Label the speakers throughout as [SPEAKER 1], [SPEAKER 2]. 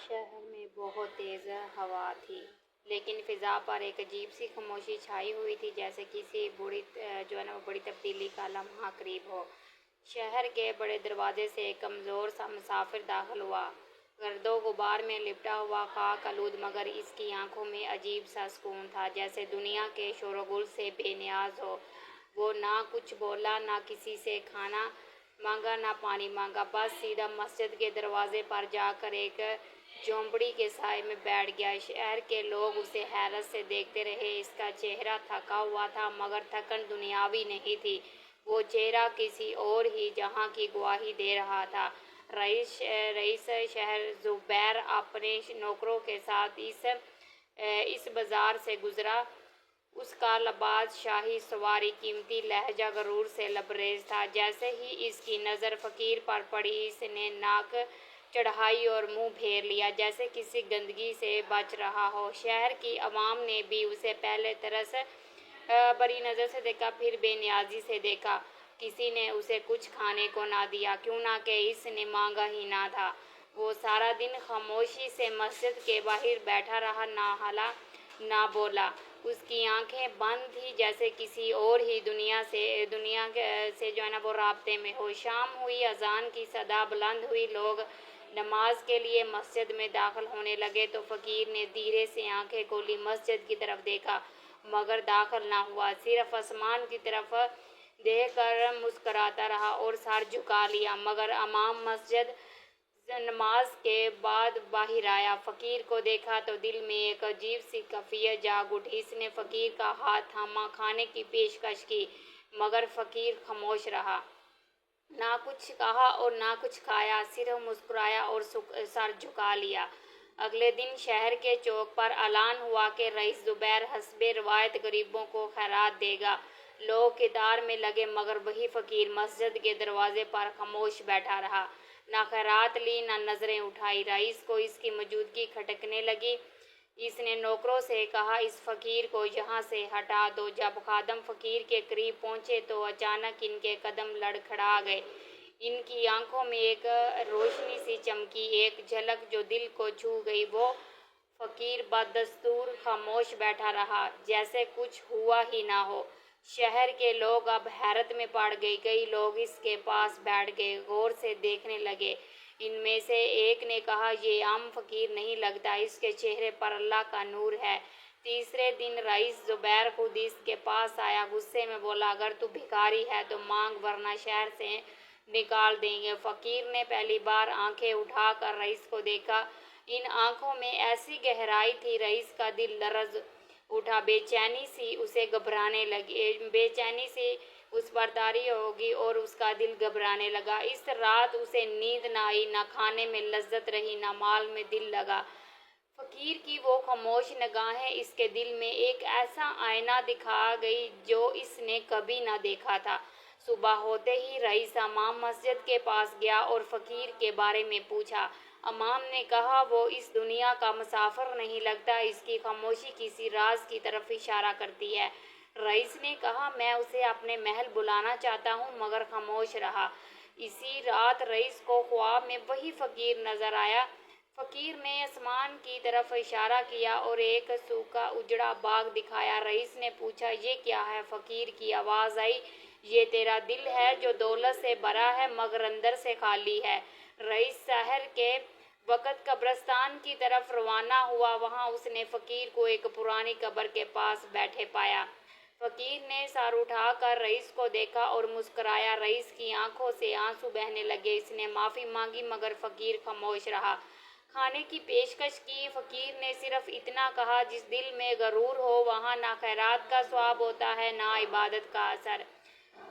[SPEAKER 1] شہر میں بہت تیز ہوا تھی، لیکن فضا پر ایک عجیب سی خاموشی چھائی ہوئی تھی، جیسے کسی بڑی تبدیلی کا لمحہ قریب ہو۔ شہر کے بڑے دروازے سے ایک کمزور سا مسافر داخل ہوا، گرد و غبار میں لپٹا ہوا، خاک آلود، مگر اس کی آنکھوں میں عجیب سا سکون تھا، جیسے دنیا کے شور و گل سے بے نیاز ہو۔ وہ نہ کچھ بولا، نہ کسی سے کھانا مانگا، نہ پانی مانگا، بس سیدھا مسجد کے دروازے پر جا کر ایک جھونپڑی کے سائے میں بیٹھ گیا۔ شہر کے لوگ اسے حیرت سے دیکھتے رہے۔ اس کا چہرہ تھکا ہوا تھا، مگر تھکن دنیاوی نہیں تھی، وہ چہرہ کسی اور ہی جہاں کی گواہی دے رہا تھا۔ رئیس شہر زبیر اپنے نوکروں کے ساتھ اس بازار سے گزرا۔ اس کا لباس شاہی سواری، قیمتی لہجہ غرور سے لبریز تھا۔ جیسے ہی اس کی نظر فقیر پر پڑی، اس نے ناک چڑھائی اور منہ پھیر لیا، جیسے کسی گندگی سے بچ رہا ہو۔ شہر کی عوام نے بھی اسے پہلے ترس بھری نظر سے دیکھا، پھر بے نیازی سے دیکھا۔ کسی نے اسے کچھ کھانے کو نہ دیا، کیوں نہ کہ اس نے مانگا ہی نہ تھا۔ وہ سارا دن خاموشی سے مسجد کے باہر بیٹھا رہا، نہ ہلا نہ بولا۔ اس کی آنکھیں بند تھیں، جیسے کسی اور ہی دنیا سے وہ رابطے میں ہو۔ شام ہوئی، اذان کی صدا بلند ہوئی، لوگ نماز کے لیے مسجد میں داخل ہونے لگے تو فقیر نے دھیرے سے آنکھیں کھولی، مسجد کی طرف دیکھا، مگر داخل نہ ہوا، صرف آسمان کی طرف دیکھ کر مسکراتا رہا اور سر جھکا لیا۔ مگر امام مسجد نماز کے بعد باہر آیا، فقیر کو دیکھا تو دل میں ایک عجیب سی کیفیت جاگ اٹھی۔ اس نے فقیر کا ہاتھ تھاما، کھانے کی پیشکش کی، مگر فقیر خاموش رہا، نہ کچھ کہا اور نہ کچھ کھایا، صرف مسکرایا اور سر جھکا لیا۔ اگلے دن شہر کے چوک پر اعلان ہوا کہ رئیس زبیر حسب روایت غریبوں کو خیرات دے گا۔ لوگ قطار میں لگے، مگر وہی فقیر مسجد کے دروازے پر خاموش بیٹھا رہا، نہ خیرات لی، نہ نظریں اٹھائی۔ رئیس کو اس کی موجودگی کھٹکنے لگی۔ اس نے نوکروں سے کہا، اس فقیر کو یہاں سے ہٹا دو۔ جب خادم فقیر کے قریب پہنچے تو اچانک ان کے قدم لڑکھڑا گئے۔ ان کی آنکھوں میں ایک روشنی سی چمکی، ایک جھلک جو دل کو چھو گئی۔ وہ فقیر بدستور خاموش بیٹھا رہا، جیسے کچھ ہوا ہی نہ ہو۔ شہر کے لوگ اب حیرت میں پڑ گئے۔ کئی لوگ اس کے پاس بیٹھ گئے، غور سے دیکھنے لگے۔ ان میں سے ایک نے کہا، یہ عام فقیر نہیں لگتا، اس کے چہرے پر اللہ کا نور ہے۔ تیسرے دن رئیس زبیر خود اس کے پاس آیا، غصے میں بولا، اگر تو بھکاری ہے تو مانگ، ورنہ شہر سے نکال دیں گے۔ فقیر نے پہلی بار آنکھیں اٹھا کر رئیس کو دیکھا۔ ان آنکھوں میں ایسی گہرائی تھی، رئیس کا دل لرز اٹھا، بے چینی سی اسے گھبرانے لگی، بے چینی سی اس پر طاری ہوگی اور اس کا دل گھبرانے لگا۔ اس رات اسے نیند نہ آئی، نہ کھانے میں لذت رہی، نہ مال میں دل لگا۔ فقیر کی وہ خاموش نگاہیں اس کے دل میں ایک ایسا آئینہ دکھا گئی جو اس نے کبھی نہ دیکھا تھا۔ صبح ہوتے ہی رئیس امام مسجد کے پاس گیا اور فقیر کے بارے میں پوچھا۔ امام نے کہا، وہ اس دنیا کا مسافر نہیں لگتا، اس کی خاموشی کسی راز کی طرف اشارہ کرتی ہے۔ رئیس نے کہا، میں اسے اپنے محل بلانا چاہتا ہوں، مگر خاموش رہا۔ اسی رات رئیس کو خواب میں وہی فقیر نظر آیا۔ فقیر نے آسمان کی طرف اشارہ کیا اور ایک سوکھا اجڑا باغ دکھایا۔ رئیس نے پوچھا، یہ کیا ہے؟ فقیر کی آواز آئی، یہ تیرا دل ہے جو دولت سے بھرا ہے مگر اندر سے خالی ہے۔ رئیس سحر کے وقت قبرستان کی طرف روانہ ہوا، وہاں اس نے فقیر کو ایک پرانی قبر کے پاس بیٹھے پایا۔ فقیر نے سر اٹھا کر رئیس کو دیکھا اور مسکرایا۔ رئیس کی آنکھوں سے آنسو بہنے لگے۔ اس نے معافی مانگی، مگر فقیر خاموش رہا۔ کھانے کی پیشکش کی۔ فقیر نے صرف اتنا کہا، جس دل میں غرور ہو وہاں نہ خیرات کا ثواب ہوتا ہے، نہ عبادت کا اثر۔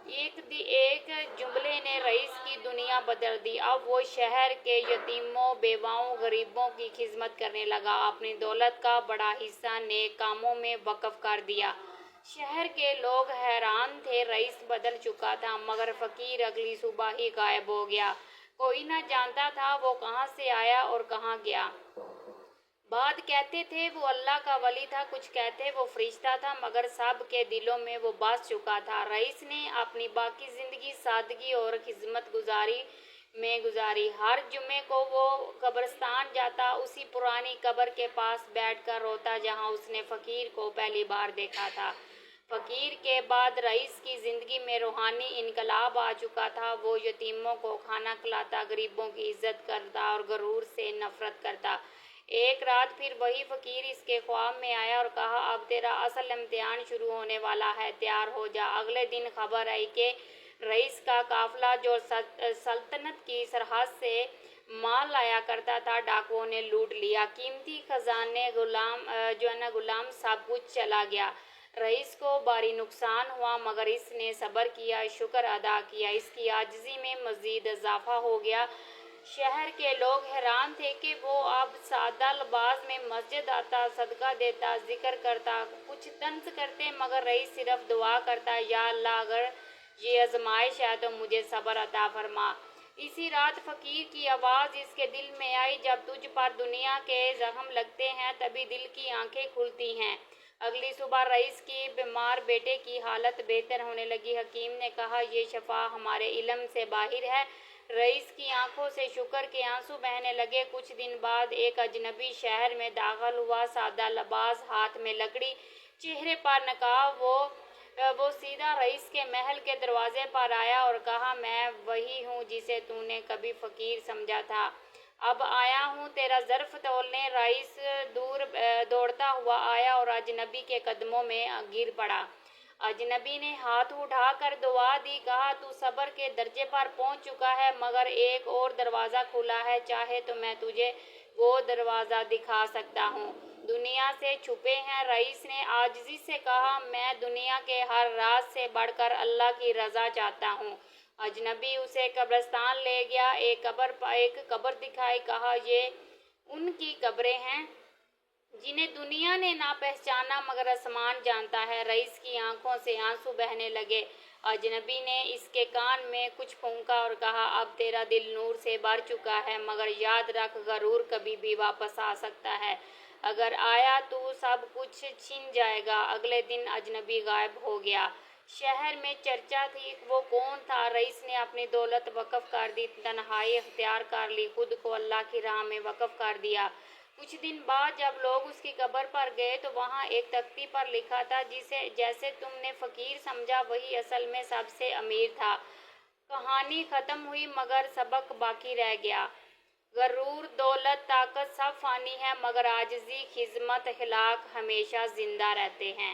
[SPEAKER 1] ایک جملے نے رئیس کی دنیا بدل دی۔ اب وہ شہر کے یتیموں، بیواؤں، غریبوں کی خدمت کرنے لگا، اپنی دولت کا بڑا حصہ نیک کاموں میں وقف کر دیا۔ شہر کے لوگ حیران تھے، رئیس بدل چکا تھا، مگر فقیر اگلی صبح ہی غائب ہو گیا۔ کوئی نہ جانتا تھا وہ کہاں سے آیا اور کہاں گیا۔ بعض کہتے تھے وہ اللہ کا ولی تھا، کچھ کہتے وہ فرشتہ تھا، مگر سب کے دلوں میں وہ بس چکا تھا۔ رئیس نے اپنی باقی زندگی سادگی اور خدمت گزاری میں گزاری۔ ہر جمعے کو وہ قبرستان جاتا، اسی پرانی قبر کے پاس بیٹھ کر روتا جہاں اس نے فقیر کو پہلی بار دیکھا تھا۔ فقیر کے بعد رئیس کی زندگی میں روحانی انقلاب آ چکا تھا۔ وہ یتیموں کو کھانا کھلاتا، غریبوں کی عزت کرتا اور غرور سے نفرت کرتا۔ ایک رات پھر وہی فقیر اس کے خواب میں آیا اور کہا، اب تیرا اصل امتحان شروع ہونے والا ہے، تیار ہو جا۔ اگلے دن خبر آئی کہ رئیس کا قافلہ جو سلطنت کی سرحد سے مال لایا کرتا تھا، ڈاکوؤں نے لوٹ لیا۔ قیمتی خزانے، غلام سب کچھ چلا گیا۔ رئیس کو بھاری نقصان ہوا، مگر اس نے صبر کیا، شکر ادا کیا۔ اس کی عاجزی میں مزید اضافہ ہو گیا۔ شہر کے لوگ حیران تھے کہ وہ اب سادہ لباس میں مسجد آتا، صدقہ دیتا، ذکر کرتا، کچھ طنز کرتے، مگر رئیس صرف دعا کرتا، یا اللہ اگر یہ آزمائش ہے تو مجھے صبر عطا فرما۔ اسی رات فقیر کی آواز اس کے دل میں آئی، جب تجھ پر دنیا کے زخم لگتے ہیں تبھی دل کی آنکھیں کھلتی ہیں۔ اگلی صبح رئیس کی بیمار بیٹے کی حالت بہتر ہونے لگی۔ حکیم نے کہا، یہ شفا ہمارے علم سے باہر ہے۔ رئیس کی آنکھوں سے شکر کے آنسو بہنے لگے۔ کچھ دن بعد ایک اجنبی شہر میں داخل ہوا، سادہ لباس، ہاتھ میں لکڑی، چہرے پر نقاب۔ وہ سیدھا رئیس کے محل کے دروازے پر آیا اور کہا، میں وہی ہوں جسے تو نے کبھی فقیر سمجھا تھا، اب آیا ہوں تیرا ظرف تولنے۔ رئیس دوڑتا ہوا آیا اور اجنبی کے قدموں میں گر پڑا۔ اجنبی نے ہاتھ اٹھا کر دعا دی، کہا، تو صبر کے درجے پر پہنچ چکا ہے، مگر ایک اور دروازہ کھلا ہے، چاہے تو میں تجھے وہ دروازہ دکھا سکتا ہوں۔ دنیا سے چھپے ہیں۔ رئیس نے عاجزی سے کہا، میں دنیا کے ہر راز سے بڑھ کر اللہ کی رضا چاہتا ہوں۔ اجنبی اسے قبرستان لے گیا، ایک قبر دکھائی، کہا، یہ ان کی قبریں ہیں جنہیں دنیا نے نہ پہچانا مگر آسمان جانتا ہے۔ رئیس کی آنکھوں سے آنسو بہنے لگے۔ اجنبی نے اس کے کان میں کچھ پھونکا اور کہا، اب تیرا دل نور سے بھر چکا ہے، مگر یاد رکھ، غرور کبھی بھی واپس آ سکتا ہے۔ اگر آیا تو سب کچھ چھن جائے گا۔ اگلے دن اجنبی غائب ہو گیا۔ شہر میں چرچا تھی، وہ کون تھا؟ رئیس نے اپنی دولت وقف کر دی، تنہائی اختیار کر لی، خود کو اللہ کی راہ میں وقف کر دیا۔ کچھ دن بعد جب لوگ اس کی قبر پر گئے تو وہاں ایک تختی پر لکھا تھا، جیسے تم نے فقیر سمجھا وہی اصل میں سب سے امیر تھا۔ کہانی ختم ہوئی مگر سبق باقی رہ گیا۔ غرور، دولت، طاقت سب فانی ہے، مگر عاجزی، خدمت، اخلاق ہمیشہ زندہ رہتے ہیں۔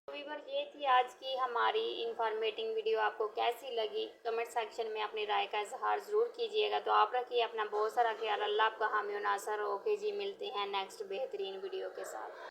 [SPEAKER 1] ویور، یہ تھی آج کی ہماری انفارمیٹنگ ویڈیو۔ آپ کو کیسی لگی؟ کمنٹ سیکشن میں اپنی رائے کا اظہار ضرور کیجیے گا۔ تو آپ رکھیے اپنا بہت سارا خیال۔ اللہ آپ کا حامی و ناصر ہو۔ اوکے جی، ملتے ہیں نیکسٹ بہترین ویڈیو کے ساتھ۔